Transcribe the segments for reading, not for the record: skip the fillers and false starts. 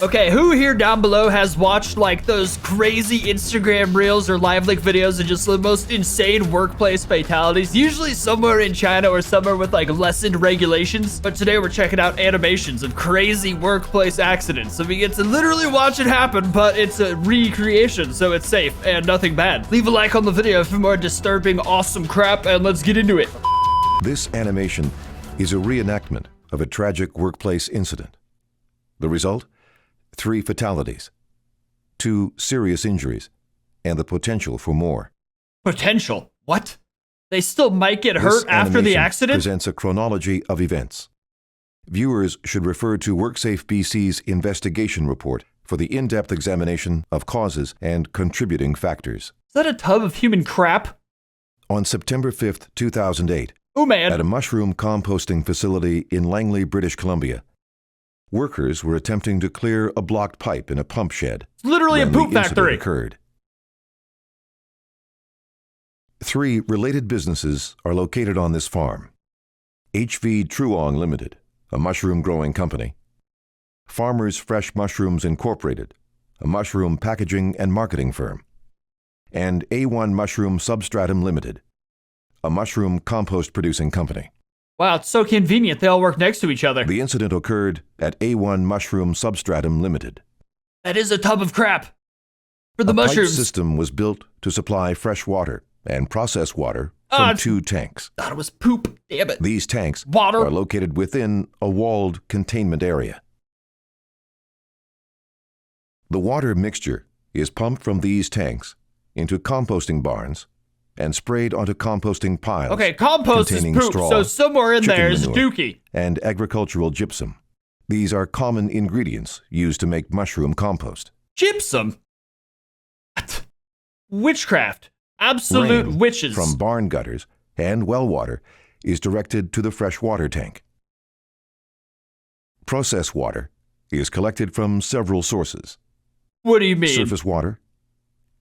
Okay, who here down below has watched like those crazy Instagram reels or live link videos of just the most insane workplace fatalities? Usually somewhere in China or somewhere with like lessened regulations. But today we're checking out animations of crazy workplace accidents. So we get to literally watch it happen, but it's a recreation, so it's safe and nothing bad. Leave a like on the video for more disturbing, awesome crap, and let's get into it. This animation is a reenactment of a tragic workplace incident. The result? 3 fatalities, 2 serious injuries, and the potential for more. Potential? What? They still might get hurt after the accident? This presents a chronology of events. Viewers should refer to WorkSafe BC's investigation report for the in-depth examination of causes and contributing factors. Is that a tub of human crap? On September 5th, 2008, oh man, at a mushroom composting facility in Langley, British Columbia, workers were attempting to clear a blocked pipe in a pump shed. It's literally a poop factory. Occurred. 3 related businesses are located on this farm. HV Truong Limited, a mushroom growing company. Farmers Fresh Mushrooms Incorporated, a mushroom packaging and marketing firm. And A1 Mushroom Substratum Limited, a mushroom compost producing company. Wow, it's so convenient. They all work next to each other. The incident occurred at A1 Mushroom Substratum Limited. That is a tub of crap. For the a mushrooms. Pipe system was built to supply fresh water and processed water from 2 tanks. Thought it was poop. Damn it. These tanks Water are located within a walled containment area. The water mixture is pumped from these tanks into composting barns and sprayed onto composting piles. Okay, compost is poop, straw, so somewhere in there is manure, dookie. And agricultural gypsum. These are common ingredients used to make mushroom compost. Gypsum? What? Witchcraft. Absolute Rain witches. From barn gutters and well water is directed to the fresh water tank. Process water is collected from several sources. What do you mean? Surface water,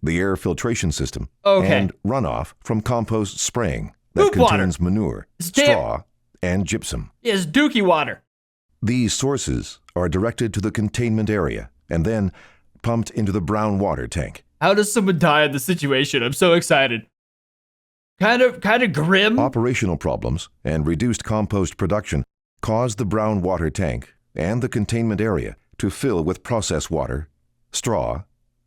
the air filtration system, okay, and runoff from compost spraying that poop contains water. Manure, straw, and gypsum. Is dookie water. These sources are directed to the containment area and then pumped into the brown water tank. How does someone die in this situation? I'm so excited. Kind of grim. Operational problems and reduced compost production caused the brown water tank and the containment area to fill with processed water, straw,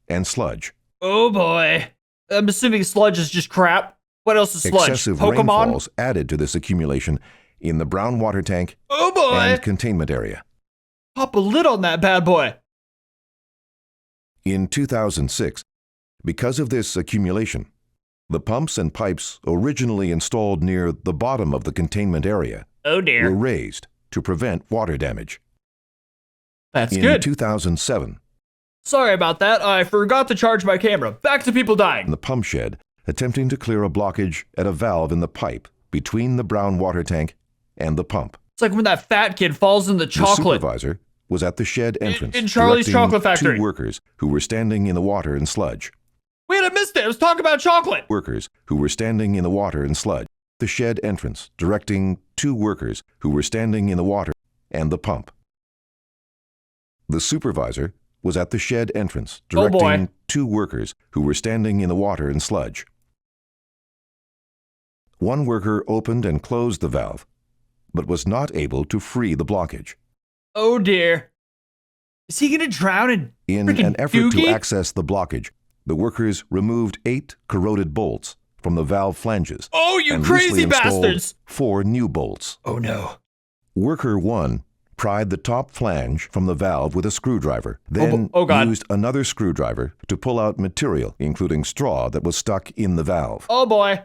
and sludge. Oh boy. I'm assuming sludge is just crap. What else is sludge? Excessive Pokemon? rainfalls added to this accumulation in the brown water tank oh boy. and containment area. Pop a lid on that bad boy. In 2006, because of this accumulation, the pumps and pipes originally installed near the bottom of the containment area oh dear. were raised to prevent water damage. That's in good. In 2007, sorry about that. I forgot to charge my camera. Back to people dying. The pump shed attempting to clear a blockage at a valve in the pipe between the brown water tank and the pump. It's like when that fat kid falls in the chocolate. The supervisor was at the shed entrance in Charlie's Chocolate Factory. 2 workers who were standing in the water and sludge. Wait, I missed it. I was talking about chocolate. Workers who were standing in the water and sludge. The shed entrance directing 2 workers who were standing in the water and the pump. The supervisor was at the shed entrance directing 2 workers who were standing in the water and sludge. 1 worker opened and closed the valve, but was not able to free the blockage. Oh dear. Is he gonna drown in an effort to access the blockage, the workers removed 8 corroded bolts from the valve flanges. Oh, you crazy bastards! 4 new bolts. Oh no. Worker 1 pried the top flange from the valve with a screwdriver, then used another screwdriver to pull out material, including straw that was stuck in the valve. Oh boy.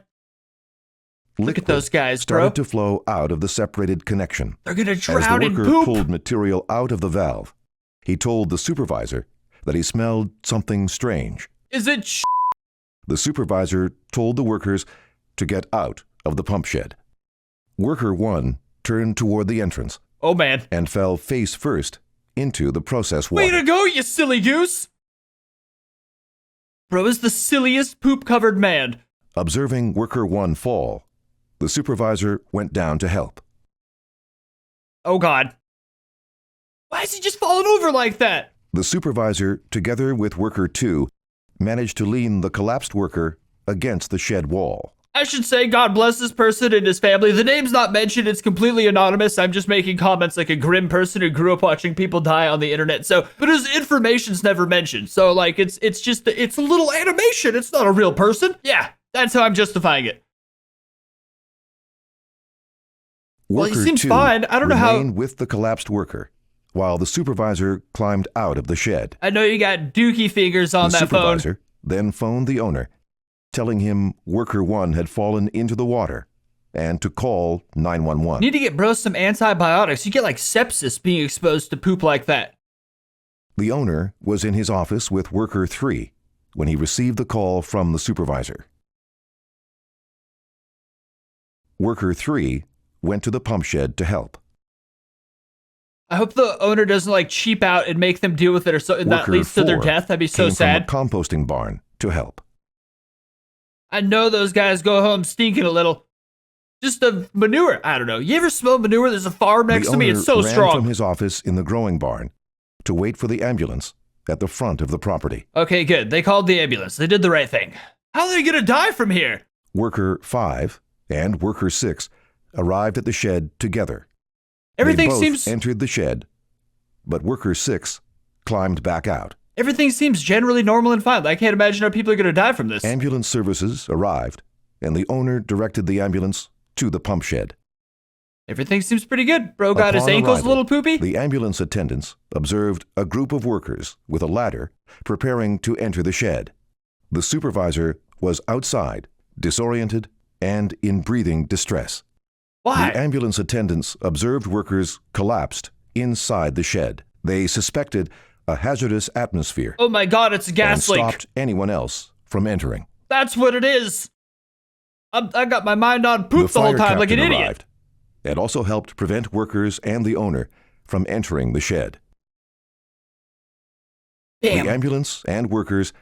Liquid look at those guys, started to flow out of the separated connection. They're gonna drown in poop. As the worker pulled material out of the valve, he told the supervisor that he smelled something strange. Is it The supervisor told the workers to get out of the pump shed. Worker 1 turned toward the entrance. Oh man. And fell face first into the process water. Way to go, you silly goose! Bro is the silliest poop-covered man. Observing worker 1 fall, the supervisor went down to help. Oh god. Why is he just falling over like that? The supervisor, together with worker 2, managed to lean the collapsed worker against the shed wall. I should say God bless this person and his family. The name's not mentioned. It's completely anonymous. I'm just making comments like a grim person who grew up watching people die on the internet. So, but his information's never mentioned. So like, it's a little animation. It's not a real person. Yeah, that's how I'm justifying it. Well, he seems fine. I don't know how. Remained with the collapsed worker while the supervisor climbed out of the shed. I know you got dookie fingers on that phone. The supervisor then phoned the owner, telling him worker 1 had fallen into the water and to call 911. Need to get bro some antibiotics. You get like sepsis being exposed to poop like that. The owner was in his office with worker 3 when he received the call from the supervisor. Worker 3 went to the pump shed to help. I hope the owner doesn't like cheap out and make them deal with it or so that leads to their death. That'd be so sad. From a composting barn to help. I know those guys go home stinking a little. Just a manure. I don't know. You ever smell manure? There's a farm next to me. It's so ran strong. From his office in the growing barn to wait for the ambulance at the front of the property. Okay, good. They called the ambulance. They did the right thing. How are they gonna die from here? Worker 5 and worker 6 arrived at the shed together. Everything they both seems entered the shed, but worker 6 climbed back out. Everything seems generally normal and fine. I can't imagine how people are going to die from this. Ambulance services arrived, and the owner directed the ambulance to the pump shed. Everything seems pretty good. Bro got his ankles a little poopy. The ambulance attendants observed a group of workers with a ladder preparing to enter the shed. The supervisor was outside, disoriented, and in breathing distress. Why? The ambulance attendants observed workers collapsed inside the shed. They suspected a hazardous atmosphere. Oh my God, it's a gas leak. And stopped anyone else from entering. That's what it is. I got my mind on poop the whole time like an idiot. Arrived and also helped prevent workers and the owner from entering the shed. Damn. The ambulance and workers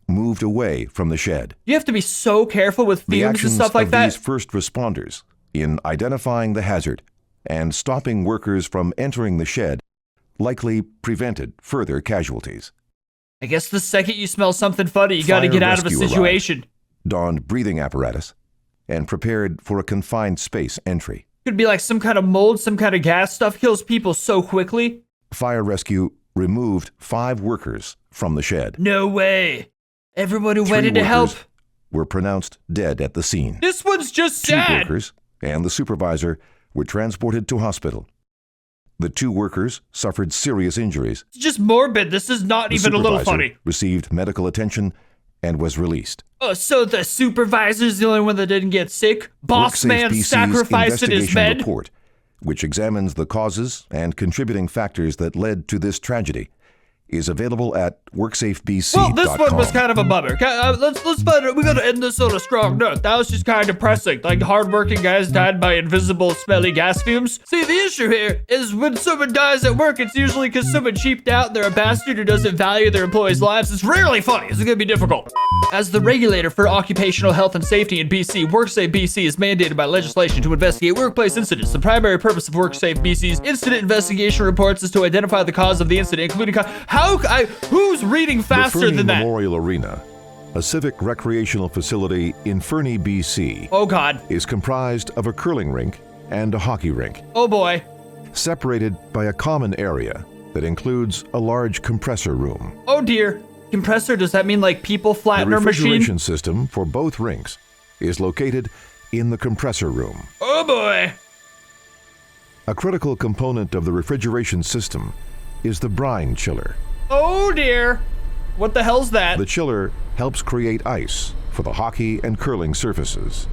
moved away from the shed. You have to be so careful with fumes and stuff like that. These first responders in identifying the hazard and stopping workers from entering the shed likely prevented further casualties. I guess the second you smell something funny, you gotta get out of a situation. Donned breathing apparatus and prepared for a confined space entry. Could be like some kind of mold, some kind of gas. Stuff kills people so quickly. Fire rescue removed 5 workers from the shed. No way. Everyone who went in to help were pronounced dead at the scene. This one's just sad. 2 workers and the supervisor were transported to hospital. The 2 workers suffered serious injuries. It's just morbid. This is not even a little funny. Received medical attention and was released. Oh, so the supervisor's the only one that didn't get sick? Boss man sacrificing his men? Report, which examines the causes and contributing factors that led to this tragedy, is available at WorksafeBC.com. Well, this one was kind of a bummer. Let's we gotta end this on a strong note. That was just kind of depressing. Like, hardworking guys died by invisible, smelly gas fumes. See, the issue here is when someone dies at work, it's usually because someone cheaped out and they're a bastard who doesn't value their employees' lives. It's rarely funny. It's gonna be difficult. As the regulator for occupational health and safety in BC, WorkSafe BC is mandated by legislation to investigate workplace incidents. The primary purpose of WorkSafe BC's incident investigation reports is to identify the cause of the incident, including who's reading faster than that? Memorial Arena, a civic recreational facility in Fernie, BC. Oh God. Is comprised of a curling rink and a hockey rink. Oh boy. Separated by a common area that includes a large compressor room. Oh dear. Compressor, does that mean like people flatten our machine? The refrigeration system for both rinks is located in the compressor room. Oh boy. A critical component of the refrigeration system is the brine chiller. Oh dear. What the hell's that? The chiller helps create ice for the hockey and curling surfaces.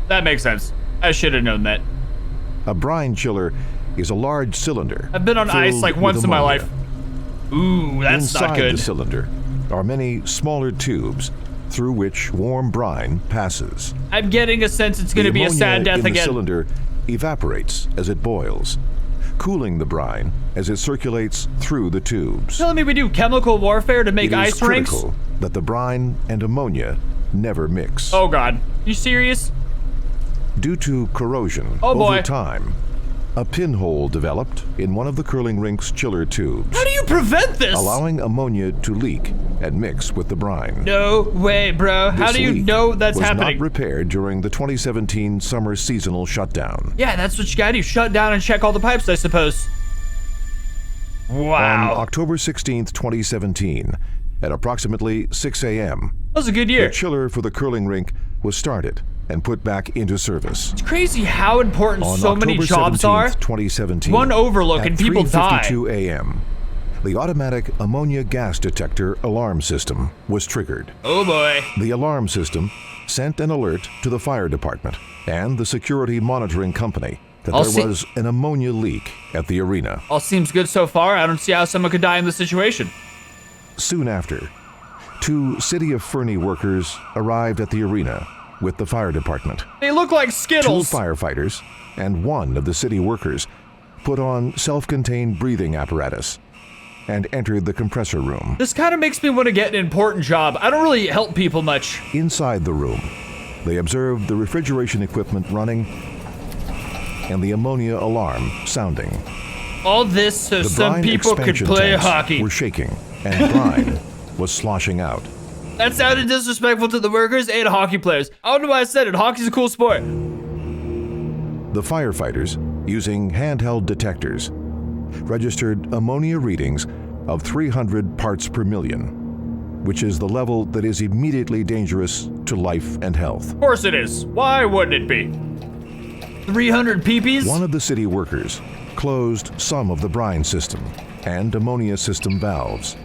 That makes sense. I should have known that. A brine chiller is a large cylinder. I've been on ice like once in my life. Ooh, that's not good. Inside the cylinder are many smaller tubes through which warm brine passes. I'm getting a sense it's going to be a sad death again. The cylinder evaporates as it boils, cooling the brine as it circulates through the tubes. Telling me we do chemical warfare to make ice rinks? It is critical that the brine and ammonia never mix. Oh God, you serious? Due to corrosion over time, A pinhole developed in one of the curling rink's chiller tubes, How do you prevent this? allowing ammonia to leak and mix with the brine. No way, bro. How This do you leak know that's was happening? not repaired during the 2017 summer seasonal shutdown. Yeah, that's what you gotta do. Shut down and check all the pipes, I suppose. On Wow. October 16th, 2017, at approximately 6 a.m., That was a good the year. chiller for the curling rink was started and put back into service. It's crazy how important On so many October jobs 17th, are. 2017, One overlook and at people die. 3:52 a.m., the automatic ammonia gas detector alarm system was triggered. Oh boy. The alarm system sent an alert to the fire department and the security monitoring company that there was an ammonia leak at the arena. All seems good so far. I don't see how someone could die in this situation. Soon after, 2 City of Fernie workers arrived at the arena with the fire department. They look like 2 Skittles. firefighters and 1 of the city workers put on self-contained breathing apparatus and entered the compressor room. This kind of makes me want to get an important job. I don't really help people much. Inside the room, they observed the refrigeration equipment running and the ammonia alarm sounding. All this so The some brine people could expansion play tanks hockey. were shaking and brine was sloshing out. That sounded disrespectful to the workers and hockey players. I don't know why I said it. Hockey's a cool sport. The firefighters, using handheld detectors, registered ammonia readings of 300 parts per million, which is the level that is immediately dangerous to life and health. Of course it is. Why wouldn't it be? 300 pp's? One of the city workers closed some of the brine system and ammonia system valves.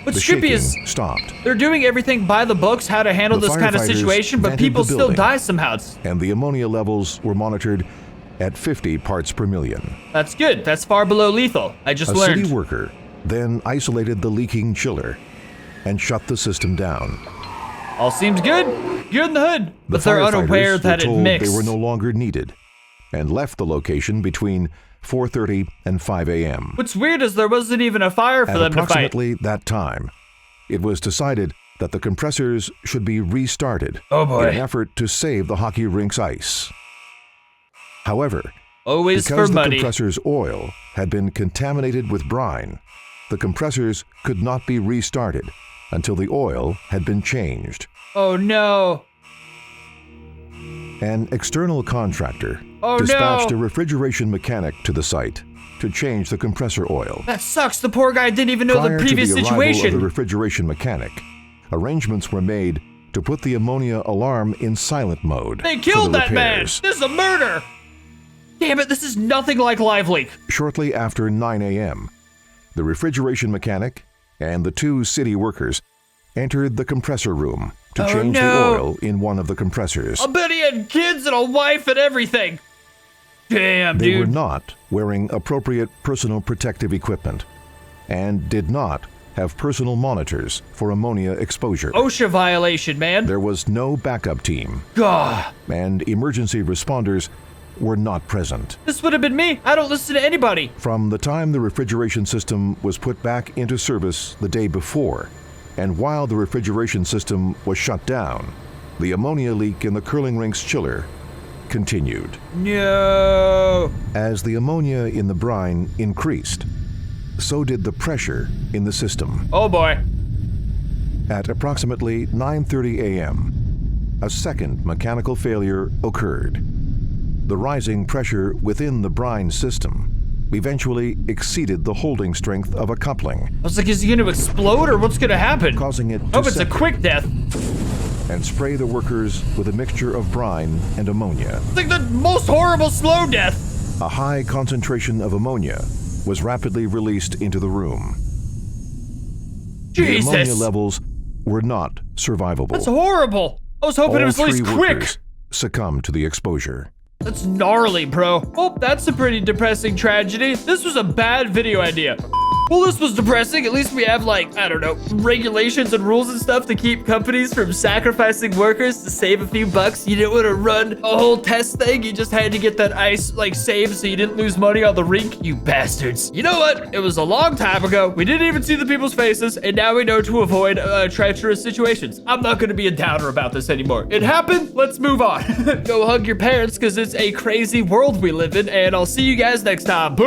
What's The trippy shaking is stopped, they're doing everything by the books, how to handle The this kind of firefighters situation, but vented people the still building. die somehow. and the ammonia levels were monitored at 50 parts per million. That's good. That's far below lethal. I just A learned. city worker then isolated the leaking chiller and shut the system down. All seems good. You're in the hood. The But they're firefighters unaware that were it told mixed. they were no longer needed and left the location between 4:30 and 5 a.m. What's weird is there wasn't even a fire for At them to fight. approximately that time, it was decided that the compressors should be restarted Oh boy. in an effort to save the hockey rink's ice. However, Always because for the money. compressor's oil had been contaminated with brine, the compressors could not be restarted until the oil had been changed. Oh no. An external contractor Oh, dispatched no. a refrigeration mechanic to the site to change the compressor oil. That sucks. The poor guy didn't even know Prior the previous to the arrival situation. of the refrigeration mechanic, arrangements were made to put the ammonia alarm in silent mode. They for killed the that man. repairs. This is a murder. Damn it, this is nothing like Live Leak. Shortly after 9 a.m., the refrigeration mechanic and the 2 city workers entered the compressor room to Oh, change no. the oil in one of the compressors. I bet he had kids and a wife and everything. Damn, They were dude. not wearing appropriate personal protective equipment and did not have personal monitors for ammonia exposure. OSHA violation, man. There was no backup team, Gah. and emergency responders were not present. This would have been me. I don't listen to anybody. From the time the refrigeration system was put back into service the day before, and while the refrigeration system was shut down, the ammonia leak in the curling rink's chiller continued. No. As the ammonia in the brine increased, so did the pressure in the system. Oh boy. At approximately 9:30 a.m., a second mechanical failure occurred. The rising pressure within the brine system eventually exceeded the holding strength of a coupling, I was like, is he going to explode or what's going to happen? causing it to Hope it's a separate quick death. and spray the workers with a mixture of brine and ammonia. It's like the most horrible slow death. A high concentration of ammonia was rapidly released into the room. The ammonia Jesus. levels were not survivable. That's horrible. I was hoping it All was at least 3 quick. workers succumbed to the exposure. That's gnarly, bro. Oh, that's a pretty depressing tragedy. This was a bad video idea. Well, this was depressing. At least we have, like, I don't know, regulations and rules and stuff to keep companies from sacrificing workers to save a few bucks. You didn't want to run a whole test thing. You just had to get that ice, like, saved so you didn't lose money on the rink. You bastards. You know what? It was a long time ago. We didn't even see the people's faces, and now we know to avoid treacherous situations. I'm not going to be a downer about this anymore. It happened. Let's move on. Go hug your parents because it's a crazy world we live in, and I'll see you guys next time. Peace.